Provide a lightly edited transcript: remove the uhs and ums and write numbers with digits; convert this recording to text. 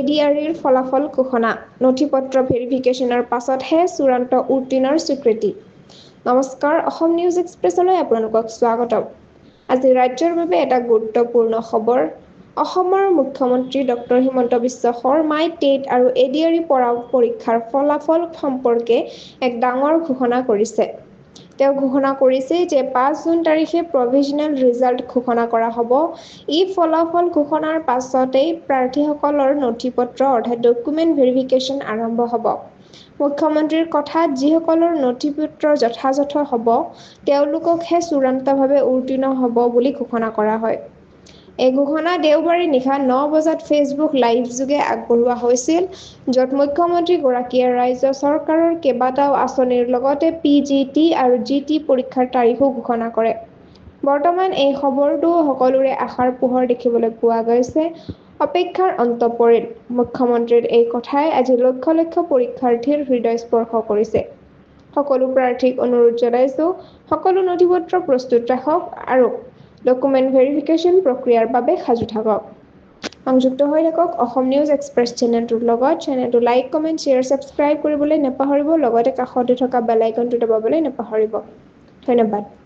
এডিআৰইৰ ফলাফল ঘোষণা নথিপত্ৰ ভেৰিফিকেশ্যনৰ পাছতহে চূড়ান্ত উত্তীৰ্ণৰ স্বীকৃতি। নমস্কাৰ, অসম নিউজ এক্সপ্ৰেছলৈ আপোনালোকক স্বাগতম। আজি ৰাজ্যৰ বাবে এটা গুৰুত্বপূৰ্ণ খবৰ। অসমৰ মুখ্যমন্ত্ৰী ডক্টৰ হিমন্ত বিশ্ব শৰ্মাই টেট আৰু এডিআৰই পৰীক্ষাৰ ফলাফল সম্পৰ্কে এক ডাঙৰ ঘোষণা কৰিছে। তেওঁ ঘোষণা কৰিছে যে ৫ জুন তাৰিখে প্ৰভিজনেল ৰিজাল্ট ঘোষণা কৰা হ'ব। এই ফলাফল ঘোষণাৰ পাছতেই প্ৰাৰ্থীসকলৰ নথিপত্ৰ অৰ্থাৎ ডকুমেণ্ট ভেৰিফিকেশ্যন আৰম্ভ হ'ব। মুখ্যমন্ত্ৰীৰ কথাত যিসকলৰ নথিপত্ৰ যথাযথ হ'ব তেওঁলোককহে চূড়ান্তভাৱে উত্তীৰ্ণ হ'ব বুলি ঘোষণা কৰা হয়। এই ঘোষণা দেওবাৰে নিশা ৯ বজাত ফেচবুক লাইভযোগে আগবঢ়োৱা হৈছিল, য'ত মুখ্যমন্ত্ৰীগৰাকীয়ে ৰাজ্য চৰকাৰৰ কেইবাটাও আঁচনিৰ লগতে PGT আৰু GT পৰীক্ষাৰ তাৰিখো ঘোষণা কৰে। বৰ্তমান এই খবৰটো সকলোৰে আশাৰ পোহৰ দেখিবলৈ পোৱা গৈছে। অপেক্ষাৰ অন্ত পৰিল। মুখ্যমন্ত্ৰীৰ এই কথাই আজি লক্ষ লক্ষ পৰীক্ষাৰ্থীৰ হৃদয় স্পৰ্শ কৰিছে। সকলো প্ৰাৰ্থীক অনুৰোধ জনাইছো, সকলো নথিপত্ৰ প্ৰস্তুত ৰাখক আৰু ডকুমেণ্ট ভেৰিফিকেশ্যন প্ৰক্ৰিয়াৰ বাবে সাজু থাকক। সংযুক্ত হৈ থাকক অসম নিউজ এক্সপ্ৰেছ চেনেলটোৰ লগত। চেনেলটো লাইক, কমেণ্ট, শ্বেয়াৰ, ছাবস্ক্ৰাইব কৰিবলৈ নাপাহৰিব। লগতে কাষতে থকা বেল আইকনটো দবাবলৈ নাপাহৰিব। ধন্যবাদ।